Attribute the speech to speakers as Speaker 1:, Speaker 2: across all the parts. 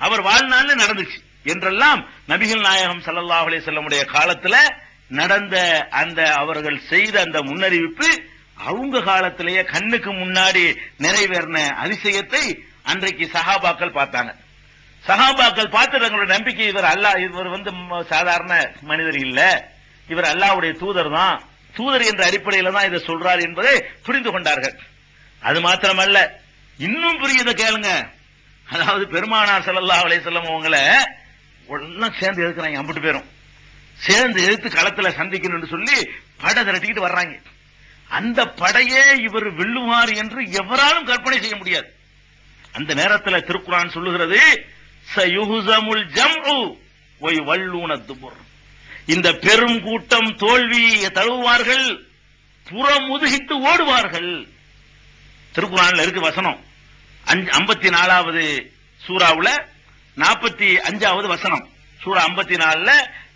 Speaker 1: அவர் வாழ்நாள்ல நடந்துச்சு என்றெல்லாம் நபிகள் நாயகம் ஸல்லல்லாஹு அலைஹி வஸல்லமுடைய காலத்துல நடந்த அந்த அவர்கள் செய்த அந்த முன்னறிவிப்பு அவங்க காலத்திலேயே கண்ணுக்கு முன்னாடி நிறைவேறின அதிசயத்தை அன்றைக்கு சஹாபாக்கள் பார்த்தாங்க. சஹாபாக்கள் பார்த்து தங்களுடைய நம்பிக்கை, இவர் சாதாரண மனிதர் இல்ல, இவர் அல்லாஹ்வுடைய தூதர் தான், தூதர் என்ற அடிப்படையில தான் இதை சொல்றார் என்பதை புரிந்து கொண்டார்கள். அது மாத்திரமல்ல, இன்னும் புரியுத கேளுங்க. அதாவது பெருமானார் ஸல்லல்லாஹு அலைஹி வஸல்லம் அவங்கள எல்லாம் சேர்ந்து எதுக்குறாங்க, அம்பிட்டு பேரும் சேர்ந்து எதிர்த்து களத்துல சந்திக்கணும்னு சொல்லி படை திரட்டிக்கிட்டு வர்றாங்க. அந்த படையே இவர் வெல்லுவார் என்று எவராலும் கற்பனை செய்ய முடியாது. அந்த நேரத்தில் திருக்குர்ஆன் சொல்லுகிறது, சயுஹ்ஸமுல் ஜம்உ வ யுவல்லூன துபுர், இந்த பெரும் கூட்டம் தோல்வியை தழுவுவார்கள், புறமுதுகிட்டு ஓடுவார்கள். திருக்குர்ஆன்ல இருக்கு வசனம் 54வது சூராவுல 45வது வசனம். சூரா 54ல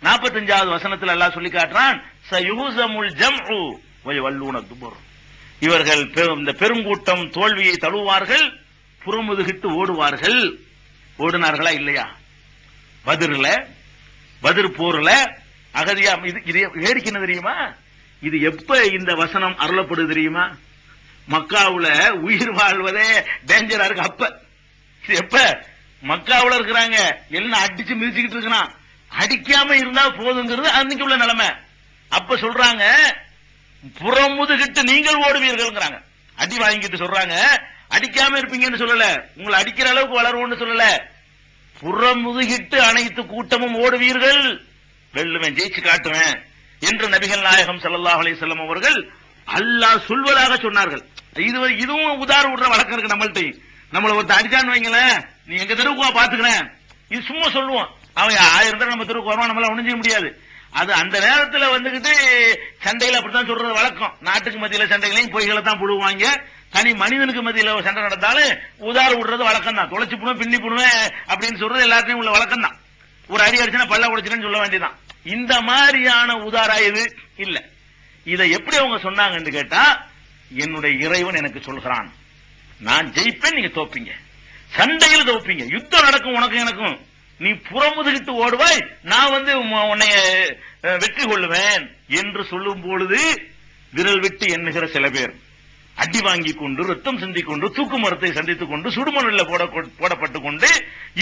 Speaker 1: 45வது வசனத்தில் அல்லாஹ் சொல்லி காட்டுறான், சயுஹ்ஸமுல் ஜம்உ வ யுவல்லூன துபுர், இவர்கள் இந்த பெருங்கூட்டம் தோல்வியை தழுவுவார்கள், புறமுதுகிட்டு ஓடுவார்கள். ஓடுனார்களா இல்லையா? பத்ர் போர்ல அகதியா. இது வேடிக்கை என்ன தெரியுமா? இது எப்ப இந்த வசனம் அருளப்படுது தெரியுமா? மக்காவுல உயிர் வாழ்வதே டேஞ்சரா இருக்கு. அப்ப இது எப்ப மக்காவுல இருக்கிறாங்க, எல்லாம் அடிச்சு மிதிச்சுக்கிட்டு இருக்கிறான், அடிக்காம இருந்தா போதுங்கிறது அன்னைக்கு உள்ள நிலைமை. அப்ப சொல்றாங்க, புறமுதுகிட்டு நீங்கள் ஓடுவீர்கள், அடி வாங்கிட்டு சொல்றாங்க. அடிக்காம இருப்பீங்கன்னு சொல்லல, உங்களை அடிக்கிற அளவுக்கு வளருவோம்னு சொல்லல, புறமுதுகிட்டு அனைத்து கூட்டமும் ஓடுவீர்கள், வெல்லுவேன், ஜெயிச்சு காட்டுவேன் என்று நபிகள் நாயகம் ஸல்லல்லாஹு அலைஹி வஸல்லம் அவர்கள் அல்லாஹ் சொல்வதாக சொன்னார்கள். இதுவும் உதாரண விடுற வழக்கம் இருக்கு நம்மள்ட்ட. நம்மள ஒருத்தர் அடிச்சான்னு வைங்களேன், நீ எங்க தெருவுக்கு பாத்துக்கிறேன், இது சும்மா சொல்லுவோம். அவன் 1000 தடவை நம்ம தெருவுக்கு வருவான், நம்மளால ஒண்ணும் செய்ய முடியாது. அது அந்த நேரத்தில் வந்துகிட்டு சண்டையில அப்படித்தான் சொல்றது வழக்கம். நாட்டுக்கு மத்தியில சண்டைகளையும் பொய்களை தான் புடுவாங்க. தனி மனிதனுக்கு மத்தியில சண்டை நடந்தாலும் உதார விடுறது வழக்கம் தான். தொலைச்சு போடுவேன், பின்னி போடுவேன் அப்படின்னு சொல்றது எல்லாத்தையும் உள்ள வழக்கம் தான். ஒரு அடி அடிச்சுன்னா பல்ல உடைச்சுன்னு சொல்ல வேண்டியதான். இந்த மாதிரியான உதாரா இது இல்ல. இதை எப்படி அவங்க சொன்னாங்கன்னு கேட்டா, என்னுடைய இறைவன் எனக்கு சொல்கிறான், நான் ஜெயிப்பேன், நீங்க தோப்பீங்க, சண்டையில் தோப்பீங்க, யுத்தம் நடக்கும் உனக்கும் எனக்கும், நீ புறமுதுகிட்டு ஓடுவாய், நான் உன்னை வெற்றி கொள்ளுவேன் என்று சொல்லும் பொழுது விரல் விட்டு எண்ணுகிற சில பேர் அடி வாங்கி கொண்டு, ரத்தம் சிந்திக் கொண்டு, தூக்கு மரத்தை சந்தித்துக் கொண்டு, சுடுமணில் போடப்பட்டுக் கொண்டு,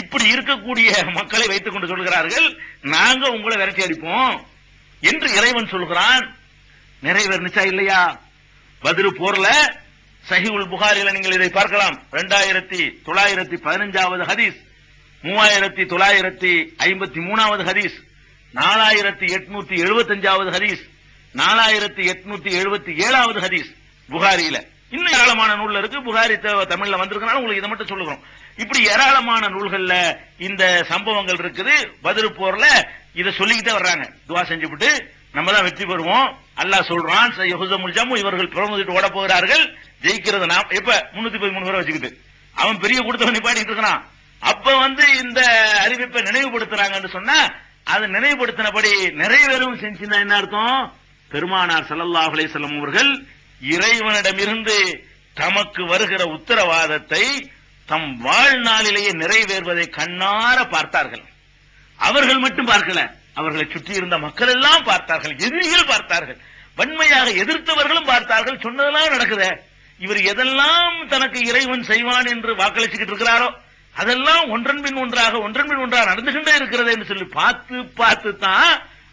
Speaker 1: இப்படி இருக்கக்கூடிய மக்களை வைத்துக் கொண்டு சொல்கிறார்கள், நாங்க உங்களை விரட்டி அடிப்போம் என்று இறைவன் சொல்கிறான். நிறைவேறுச்சா இல்லையா? பத்ர் போர்ல சஹீஹுல் புகாரில நீங்கள் இதை பார்க்கலாம். 2915வது ஹதீஸ், 3953வது ஹதீஸ், 4875வது ஹதீஸ், 4877வது ஹதீஸ் புகாரியில. இன்னும் ஏராளமான நூல்ல இருக்கு. புகாரி தமிழ்ல வந்திருக்கனால உங்களுக்கு இதை மட்டும் சொல்லுகிறோம். இப்படி ஏராளமான நூல்கள்ல இந்த சம்பவங்கள் இருக்குது. பத்ர் போர்ல இதை சொல்லிக்கிட்டே வர்றாங்க. துவா செஞ்சுவிட்டு நம்ம தான் வெற்றி பெறுவோம், அல்லாஹ் சொல்றான், சயுஹ்ஸமுல் ஜம்உ, இவர்கள் புறமுதுகிட்டு ஓட போகிறார்கள், ஜெயிக்கிறது நாம். எப்ப 313 பேரை வச்சுக்கிட்டு அவன் பெரிய கூட்டத்தை பாடிட்டு இருக்கிறான். அப்ப இந்த அறிவிப்பை நினைவுபடுத்துறாங்கன்னு சொன்னா, அது நினைவுபடுத்தினபடி நிறைவேறும் செஞ்சுன்னா என்ன அர்த்தம்? பெருமானார் ஸல்லல்லாஹு அலைஹி வஸல்லம் அவர்கள் இறைவனிடமிருந்து தமக்கு வருகிற உத்தரவாதத்தை தம் வாழ்நாளிலேயே நிறைவேறுவதை கண்ணார பார்த்தார்கள். அவர்கள் மட்டும் பார்க்கல, அவர்களை சுற்றி இருந்த மக்கள் எல்லாம் பார்த்தார்கள், எதிரிகள் பார்த்தார்கள், வன்மையாக எதிர்த்தவர்களும் பார்த்தார்கள். சொன்னதெல்லாம் நடக்குது. இவர் எதெல்லாம் தனக்கு இறைவன் செய்வான் என்று வாக்களிச்சுக்கிட்டு இருக்கிறாரோ அதெல்லாம் ஒன்றன் பின் ஒன்றாக நடந்துகிட்டே இருக்கிறது என்று சொல்லி பார்த்து தான்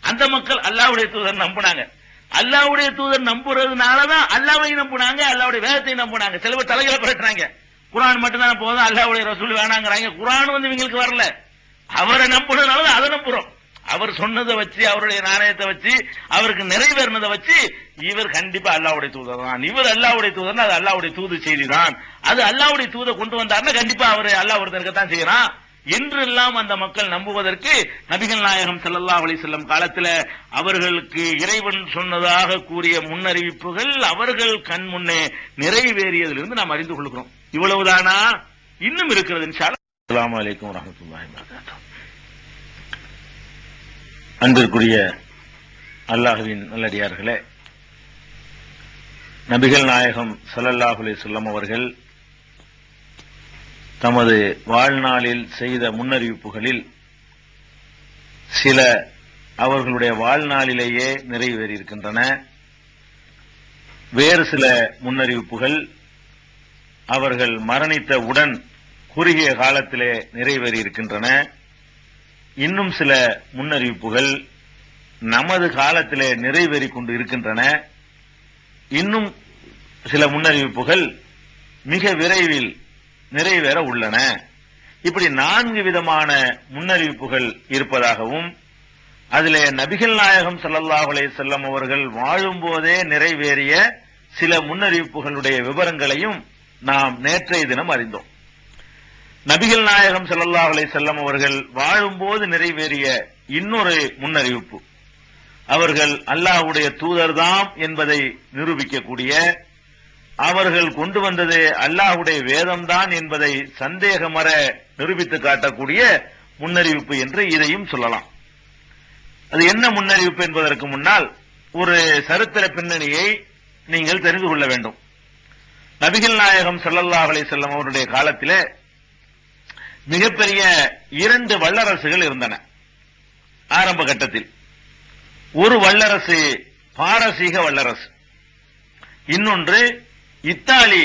Speaker 1: அந்த மக்கள் அல்லாஹ்வுடைய தூதர் நம்பினாங்க. அல்லாஹ்வுடைய தூதர் நம்புறதுனாலதான் அல்லாஹ்வை நம்பினாங்க, அல்லாஹ்வுடைய வேதத்தை நம்பினாங்க. சில பேர் தலைகளை பரட்டுறாங்க, குர்ஆன் மட்டும் தான் போதும், அல்லாஹ்வுடைய ரசூல் வேணாங்கிறாங்க. குர்ஆன் இவங்களுக்கு வரல, அவரை நம்புறதுனால அதை நம்புறோம். அவர் சொன்னதை வச்சு, அவருடைய நாணயத்தை வச்சு, அவருக்கு நிறைவேறினதை வச்சு இவர் கண்டிப்பா அல்லாஹ்வுடைய தூதர் தான், இவர் அல்லாஹ்வுடைய தூதர், அது அல்லாஹ்வுடைய தூது செய்தி தான், அது அல்லாஹ்வுடைய தூதை கொண்டு வந்தாருன்னா கண்டிப்பா அவர் அல்லாஹ் ஒருத்தருக்கத்தான் செய்யறான் என்றெல்லாம் அந்த மக்கள் நம்புவதற்கு நபிகள் நாயகம் ஸல்லல்லாஹு அலைஹி வஸல்லம் காலத்தில் அவர்களுக்கு இறைவன் சொன்னதாக கூறிய முன்னறிவிப்புகள் அவர்கள் கண் முன்னே நிறைவேறியதிலிருந்து நாம் அறிந்து கொள்கிறோம். இவ்வளவுதானா? இன்னும் இருக்கிறது இன்ஷா அல்லாஹ். அஸ்ஸலாமு அலைக்கும் வரஹ்மத்துல்லாஹி வபரகாத்துஹு. அன்பிற்குரிய அல்லாஹ்வின் நல்லடியார்களே, நபிகள் நாயகம் ஸல்லல்லாஹு அலைஹி வஸல்லம் அவர்கள் தமது வாழ்நாளில் செய்த முன்னறிவிப்புகளில் சில அவர்களுடைய வாழ்நாளிலேயே நிறைவேறியிருக்கின்றன. வேறு சில முன்னறிவிப்புகள் அவர்கள் மரணித்தவுடன் குறுகிய காலத்திலே நிறைவேறியிருக்கின்றன. இன்னும் சில முன்னறிவிப்புகள் நமது காலத்திலே நிறைவேறிக் கொண்டு இருக்கின்றன. இன்னும் சில முன்னறிவிப்புகள் மிக விரைவில் நிறைவேற உள்ளன. இப்படி 4 விதமான முன்னறிவிப்புகள் இருப்பதாகவும் அதிலே நபிகள் நாயகம் ஸல்லல்லாஹு அலைஹி வஸல்லம் அவர்கள் வாழும்போதே நிறைவேறிய சில முன்னறிவிப்புகளுடைய விவரங்களையும் நாம் நேற்றைய தினம் அறிந்தோம். நபிகள் நாயகம் ஸல்லல்லாஹு அலைஹி வஸல்லம் அவர்கள் வாழும்போது நிறைவேறிய இன்னொரு முன்னறிவிப்பு, அவர்கள் அல்லாஹ்வுடைய தூதர்தாம் என்பதை நிரூபிக்கக்கூடிய, அவர்கள் கொண்டு வந்தது அல்லாஹ்வுடைய வேதம்தான் என்பதை சந்தேகமற நிரூபித்து காட்டக்கூடிய முன்னறிவிப்பு என்று இதையும் சொல்லலாம். அது என்ன முன்னறிவிப்பு என்பதற்கு முன்னால் ஒரு சரித்திர பின்னணியை நீங்கள் தெரிந்து கொள்ள வேண்டும். நபிகள் நாயகம் ஸல்லல்லாஹு அலைஹி வஸல்லம் அவருடைய காலத்திலே மிகப்பெரிய 2 வல்லரசுகள் இருந்தன. ஆரம்ப கட்டத்தில் ஒரு வல்லரசு பாரசீக வல்லரசு, இன்னொன்று இத்தாலி,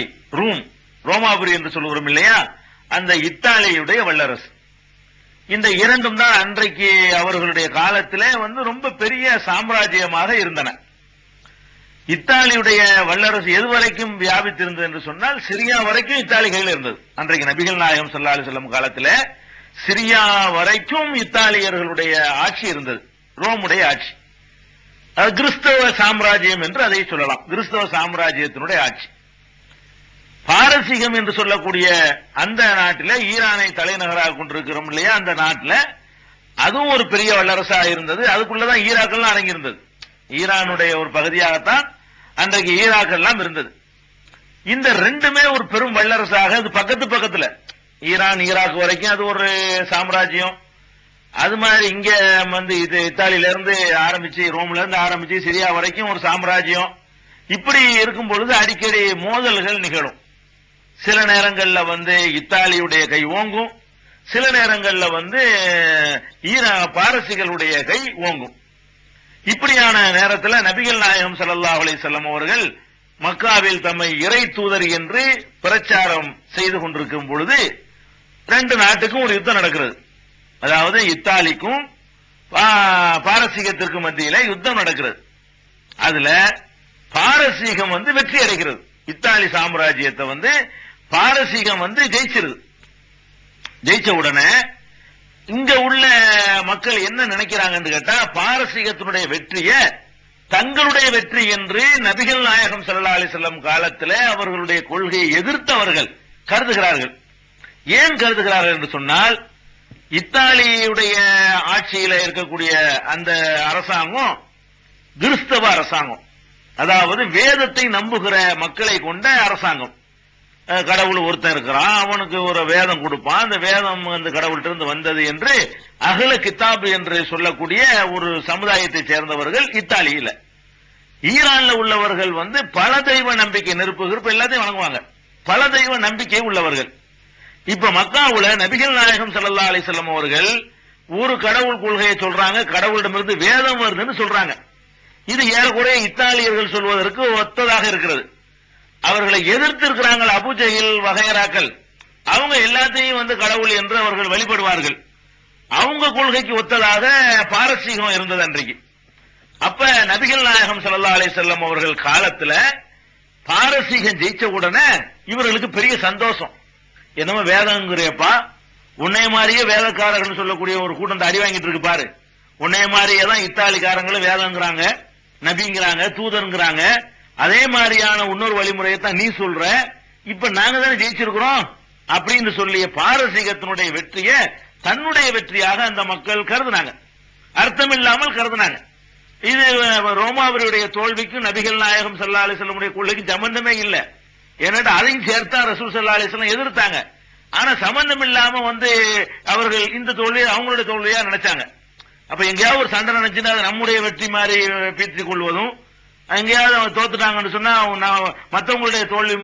Speaker 1: ரோமாபுரி என்று சொல்லுகிறோம் இல்லையா, அந்த இத்தாலியுடைய வல்லரசு. இந்த 2ம் தான் அன்றைக்கு அவர்களுடைய காலத்திலே ரொம்ப பெரிய சாம்ராஜ்யமாக இருந்தன. இத்தாலியுடைய வல்லரசு எதுவரைக்கும் வியாபித்திருந்தது என்று சொன்னால் சிரியா வரைக்கும் இத்தாலி கையில் இருந்தது. அன்றைக்கு நபிகள் நாயகம் ஸல்லல்லாஹு அலைஹி வஸல்லம் காலத்தில் சிரியா வரைக்கும் இத்தாலியர்களுடைய ஆட்சி இருந்தது, ரோமுடைய ஆட்சி. அது கிறிஸ்தவ சாம்ராஜ்யம் என்று அதை சொல்லலாம், கிறிஸ்தவ சாம்ராஜ்யத்தினுடைய ஆட்சி. பாரசீகம் என்று சொல்லக்கூடிய அந்த நாட்டில் ஈரானை தலைநகராக கொண்டிருக்கிறோம் இல்லையா, அந்த நாட்டில் அதுவும் ஒரு பெரிய வல்லரசாக இருந்தது. அதுக்குள்ளதான் ஈராக்கெல்லாம் அடங்கியிருந்தது. ஈரானுடைய ஒரு பகுதியாகத்தான் அன்றைக்கு ஈராக்கெல்லாம் இருந்தது. இந்த 2மே ஒரு பெரும் வல்லரசாக, அது பக்கத்துல ஈரான் ஈராக் வரைக்கும் அது ஒரு சாம்ராஜ்யம். அது மாதிரி இங்க இது இத்தாலியில இருந்து ஆரம்பிச்சு, ரோம்ல இருந்து ஆரம்பிச்சு சிரியா வரைக்கும் ஒரு சாம்ராஜ்யம். இப்படி இருக்கும் பொழுது அடிக்கடி மோதல்கள் நிகழும். சில நேரங்கள்ல இத்தாலியுடைய கை ஓங்கும், சில நேரங்கள்ல பாரசீகளுடைய கை ஓங்கும். இப்படியான நேரத்தில் நபிகள் நாயகம் ஸல்லல்லாஹு அலைஹி வஸல்லம் அவர்கள் மக்காவில் தம்மை இறை தூதர் என்று பிரச்சாரம் செய்து கொண்டிருக்கும் பொழுது 2 நாட்டுக்கும் ஒரு யுத்தம் நடக்கிறது. அதாவது இத்தாலிக்கும் பாரசீகத்திற்கும் மத்தியில யுத்தம் நடக்கிறது. அதுல பாரசீகம் வெற்றி அடைகிறது. இத்தாலி சாம்ராஜ்யத்தை பாரசீகம் ஜெயிச்சிருது. ஜெயிச்ச உடனே இங்க உள்ள மக்கள் என்ன நினைக்கிறாங்கன்னு கேட்டா, பாரசீகத்தினுடைய வெற்றிய தங்களுடைய வெற்றி என்று நபிகள் நாயகம் ஸல்லல்லாஹு அலைஹி வஸல்லம் காலத்தில் அவர்களுடைய கொள்கையை எதிர்த்தவர்கள் கருதுகிறார்கள். ஏன் கருதுகிறார்கள் என்று சொன்னால், இத்தாலியுடைய ஆட்சியில இருக்கக்கூடிய அந்த அரசாங்கம் கிறிஸ்தவ அரசாங்கம், அதாவது வேதத்தை நம்புகிற மக்களை கொண்ட அரசாங்கம். கடவுள் ஒருத்தன் இருக்கிறான், அவனுக்கு ஒரு வேதம் கொடுப்பான், அந்த வேதம் கடவுள்கிட்ட இருந்து வந்தது என்று அஹ்ல கிதாப் என்று சொல்லக்கூடிய ஒரு சமுதாயத்தை சேர்ந்தவர்கள் இத்தாலியில. ஈரான்ல உள்ளவர்கள் பல தெய்வ நம்பிக்கை, நெருப்பு எல்லாத்தையும் வணங்குவாங்க, பல தெய்வ நம்பிக்கை உள்ளவர்கள். இப்ப மக்காவுல நபிகள் நாயகம் ஸல்லல்லாஹு அலைஹி வஸல்லம் அவர்கள் ஒரு கடவுள் கொள்கையை சொல்றாங்க, கடவுளிடமிருந்து வேதம் வருதுன்னு சொல்றாங்க. இது ஏறக்குறைய இத்தாலியர்கள் சொல்வதற்கு ஒத்ததாக இருக்கிறது. அவர்களை எதிர்த்து இருக்கிறாங்க அபூஜஹில் வகைராக்கள், அவங்க எல்லாத்தையும் கடவுள் என்று அவர்கள் வழிபடுவார்கள். அவங்க கொள்கைக்கு ஒத்ததாக பாரசீகம் இருந்தது அன்றைக்கு. அப்ப நபிகள் நாயகம் ஸல்லல்லாஹு அலைஹி வஸல்லம் அவர்கள் காலத்துல பாரசீகம் ஜெயிச்ச உடனே இவர்களுக்கு பெரிய சந்தோஷம். என்னமோ வேதங்கிறப்பா, உன்னைய மாதிரியே வேதக்காரர்கள் சொல்லக்கூடிய ஒரு கூட்டம் அடி வாங்கிட்டு இருக்கு பாரு, உன்னைய மாதிரியே தான் இத்தாலிக்காரங்களும் வேதங்கிறாங்க, நபிங்கிறாங்க, தூதருங்கிறாங்க, அதே மாதிரியான இன்னொரு வழிமுறையை தான் நீ சொல்ற, இப்ப நாங்க தானே ஜெயிச்சிருக்கிறோம் அப்படின்னு சொல்லிய பாரசீகத்தினுடைய வெற்றிய தன்னுடைய வெற்றியாக அந்த மக்கள் கருதுனாங்க, அர்த்தம் இல்லாமல் கருதுனாங்க. இது ரோமாபுரியுடைய தோல்விக்கும் நபிகள் நாயகம் ஸல்லல்லாஹு அலைஹி வஸல்லம் கொள்கைக்கு சம்பந்தமே இல்லை. ஏன்னா அதையும் சேர்த்தா ரசூல் ஸல்லல்லாஹு அலைஹி வஸல்லம் எதிர்த்தாங்க. ஆனா சம்பந்தம் இல்லாம அவர்கள் இந்த தோல்வியை அவங்களுடைய தோல்வியா நினைச்சாங்க. அப்ப எங்கேயாவது ஒரு சண்டை நினைச்சுன்னா அது நம்முடைய வெற்றி மாதிரி பீத்திக் கொள்வதும், எங்கேயாவது அவங்க தோத்துட்டாங்கன்னு சொன்னா மற்றவங்களுடைய தோல்வி